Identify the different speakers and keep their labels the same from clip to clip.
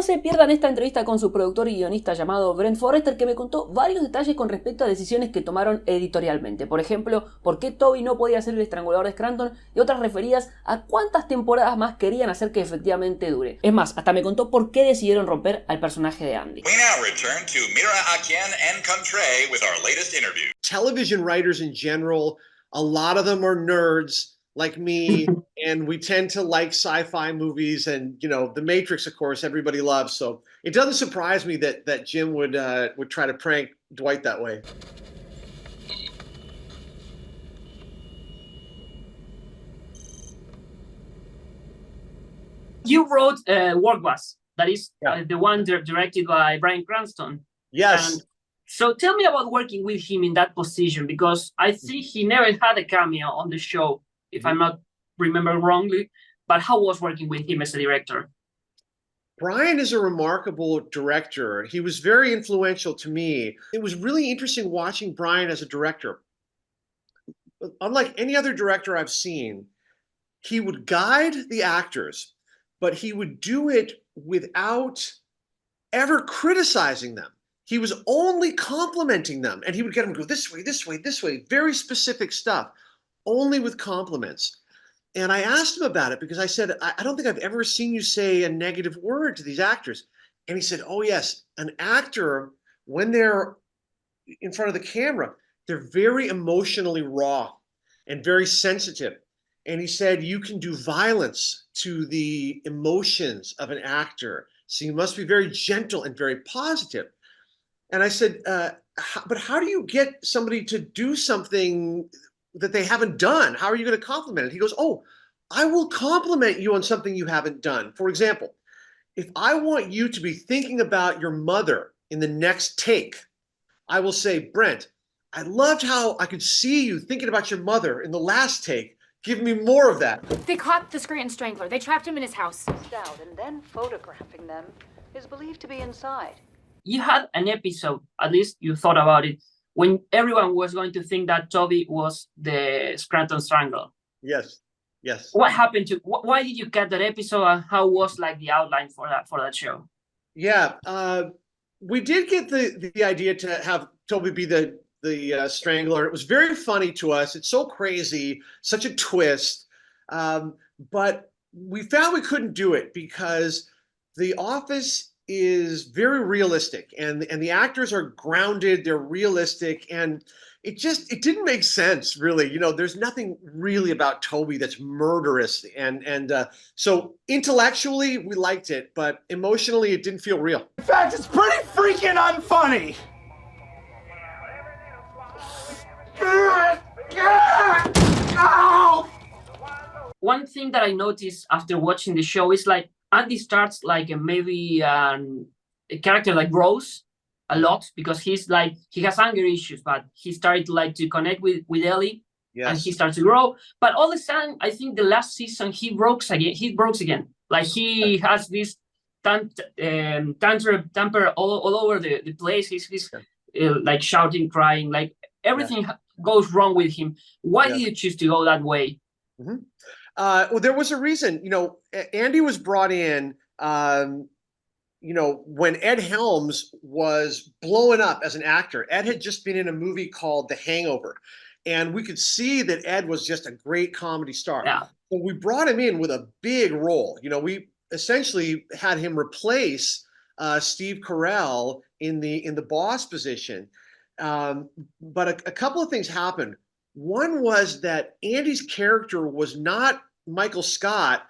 Speaker 1: No se pierdan esta entrevista con su productor y guionista llamado Brent Forrester, que me contó varios detalles con respecto a decisiones que tomaron editorialmente. Por ejemplo, por qué Toby no podía ser el estrangulador de Scranton y otras referidas a cuántas temporadas más querían hacer que efectivamente dure. Es más, hasta me contó por qué decidieron romper al personaje de Andy.
Speaker 2: We now return to Mira Akien and Contre with our latest interview.
Speaker 3: Television writers in general, a lot of them are nerds like me, and we tend to like sci-fi movies, and The Matrix, of course, everybody loves. So it doesn't surprise me that Jim would try to prank Dwight that way.
Speaker 4: You wrote Work Bus, that is the one directed by Bryan Cranston.
Speaker 3: Yes.
Speaker 4: And so tell me about working with him in that position, because I think he never had a cameo on the show, if I'm not remembering wrongly. But how was working with him as a director?
Speaker 3: Bryan is a remarkable director. He was very influential to me. It was really interesting watching Bryan as a director. Unlike any other director I've seen, he would guide the actors, but he would do it without ever criticizing them. He was only complimenting them, and he would get them to go this way, this way, this way, very specific stuff, only with compliments. And I asked him about it because I said, I don't think I've ever seen you say a negative word to these actors. And he said, oh yes, an actor, when they're in front of the camera, they're very emotionally raw and very sensitive. And he said, you can do violence to the emotions of an actor. So you must be very gentle and very positive. And I said, but how do you get somebody to do something that they haven't done? How are you going to compliment it? He goes, oh, I will compliment you on something you haven't done. For example, if I want you to be thinking about your mother in the next take, I will say, Brent, I loved how I could see you thinking about your mother in the last take. Give me more of that.
Speaker 5: They caught the Scranton Strangler. They trapped him in his house.
Speaker 6: Out and then photographing them is believed to be inside.
Speaker 4: You had an episode, at least you thought about it, when everyone was going to think that Toby was the Scranton Strangler.
Speaker 3: Yes, yes.
Speaker 4: What happened to? Why did you cut that episode, and how was like the outline for that show?
Speaker 3: Yeah, we did get the idea to have Toby be the Strangler. It was very funny to us. It's so crazy, such a twist. But we found we couldn't do it because The Office is very realistic, and the actors are grounded, they're realistic, and it didn't make sense, really. There's nothing really about Toby that's murderous, and so intellectually we liked it, but emotionally it didn't feel real.
Speaker 7: In fact, it's pretty freaking unfunny.
Speaker 4: One thing that I noticed after watching the show is like Andy starts like maybe a character that grows a lot, because he has anger issues, but he started to connect with Ellie. Yes. And he starts to grow. But all of a sudden, I think the last season he broke again. Like he has this temper all over the place. He's like shouting, crying, like everything goes wrong with him. Why did you choose to go that way?
Speaker 3: Mm-hmm. Well, there was a reason. Andy was brought in, when Ed Helms was blowing up as an actor. Ed had just been in a movie called The Hangover, and we could see that Ed was just a great comedy star.
Speaker 4: Yeah.
Speaker 3: So we brought him in with a big role. We essentially had him replace Steve Carell in the boss position. But a couple of things happened. One was that Andy's character was not Michael Scott,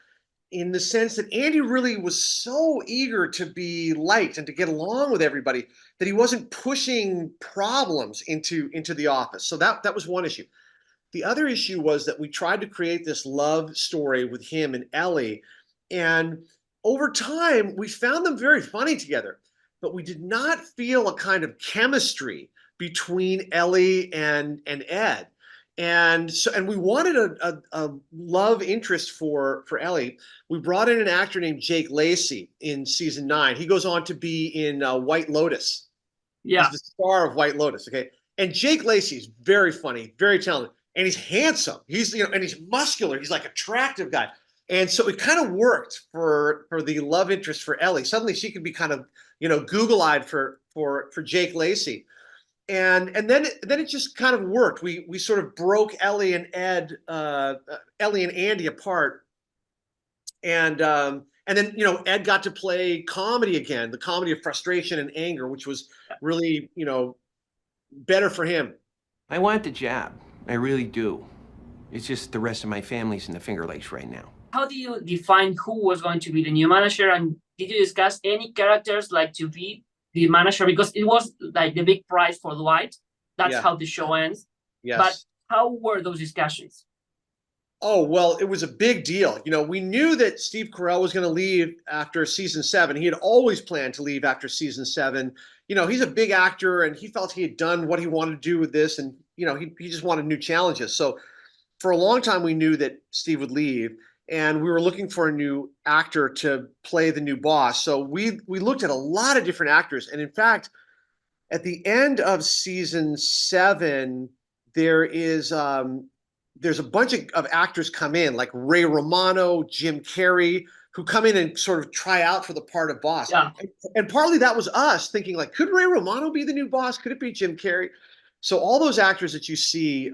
Speaker 3: in the sense that Andy really was so eager to be liked and to get along with everybody that he wasn't pushing problems into the office. So that was one issue. The other issue was that we tried to create this love story with him and Ellie, and over time we found them very funny together, but we did not feel a kind of chemistry between Ellie and Ed. And we wanted a love interest for Ellie. We brought in an actor named Jake Lacey in season 9. He goes on to be in White Lotus.
Speaker 4: Yeah.
Speaker 3: He's the star of White Lotus. Okay. And Jake Lacey is very funny, very talented, and he's handsome. He's and he's muscular. He's like attractive guy. And so it kind of worked for the love interest for Ellie. Suddenly she could be kind of, Google-eyed for Jake Lacy. And then it just kind of worked. We sort of broke Ellie and Andy apart. And then, Ed got to play comedy again, the comedy of frustration and anger, which was really, better for him.
Speaker 8: I want the job. I really do. It's just the rest of my family's in the Finger Lakes right now.
Speaker 4: How do you define who was going to be the new manager? And did you discuss any characters like to be the manager? Because it was like the big prize for Dwight. That's how the show ends.
Speaker 3: Yes.
Speaker 4: But how were those discussions?
Speaker 3: Oh, well, it was a big deal. We knew that Steve Carell was going to leave after season 7. He had always planned to leave after season 7. He's a big actor, and he felt he had done what he wanted to do with this, and he just wanted new challenges. So for a long time, we knew that Steve would leave, and we were looking for a new actor to play the new boss. So we looked at a lot of different actors, and in fact, at the end of season 7, there's a bunch of actors come in, like Ray Romano, Jim Carrey, who come in and sort of try out for the part of boss.
Speaker 4: Yeah.
Speaker 3: And partly that was us thinking, like, could Ray Romano be the new boss? Could it be Jim Carrey? So all those actors that you see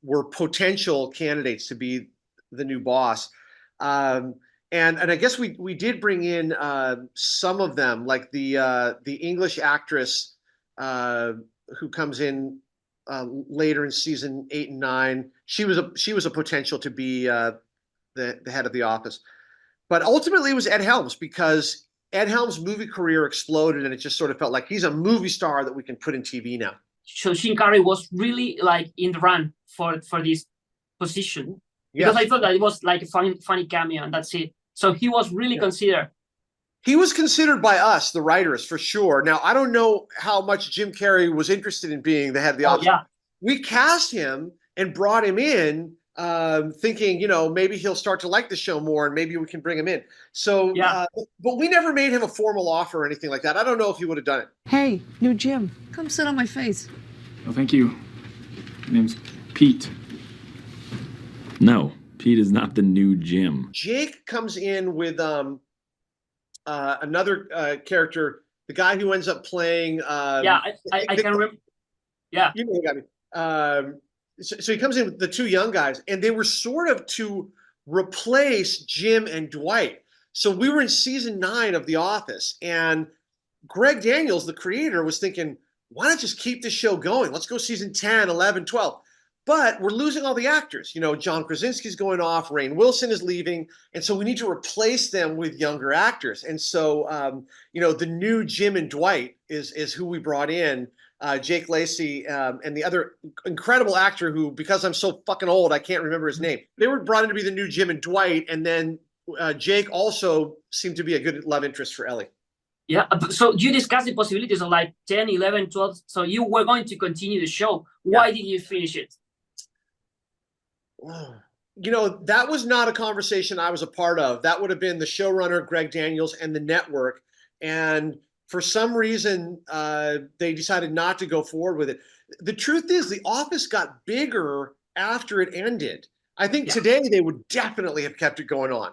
Speaker 3: were potential candidates to be the new boss. And I guess we did bring in some of them, like the English actress who comes in later in season 8 and 9. She was a potential to be the head of the office. But ultimately it was Ed Helms, because Ed Helms' movie career exploded, and it just sort of felt like he's a movie star that we can put in TV now.
Speaker 4: So Jim Carrey was really like in the run for this position. Because I thought that it was like a funny cameo and that's it. So he was really considered.
Speaker 3: He was considered by us, the writers, for sure. Now, I don't know how much Jim Carrey was interested in being the head of the office.
Speaker 4: Yeah.
Speaker 3: We cast him and brought him in thinking, maybe he'll start to like the show more and maybe we can bring him in. So, but we never made him a formal offer or anything like that. I don't know if he would have done it.
Speaker 9: Hey, new Jim, come sit on my face.
Speaker 10: Oh, thank you. My name's Pete. No, Pete is not the new Jim.
Speaker 3: Jake comes in with another character, the guy who ends up playing.
Speaker 4: I can remember. Yeah.
Speaker 3: You know who got me. So he comes in with the two young guys, and they were sort of to replace Jim and Dwight. So we were in season 9 of The Office, and Greg Daniels, the creator, was thinking, why not just keep this show going? Let's go season 10, 11, 12. But we're losing all the actors. John Krasinski's going off, Rainn Wilson is leaving, and so we need to replace them with younger actors. And so, the new Jim and Dwight is who we brought in. Jake Lacy and the other incredible actor who, because I'm so fucking old, I can't remember his name. They were brought in to be the new Jim and Dwight, and then Jake also seemed to be a good love interest for Ellie.
Speaker 4: Yeah, so you discussed the possibilities of like 10, 11, 12. So you were going to continue the show. Why did you finish it?
Speaker 3: That was not a conversation I was a part of. That would have been the showrunner, Greg Daniels, and the network. And for some reason, they decided not to go forward with it. The truth is, The Office got bigger after it ended. I think today they would definitely have kept it going on.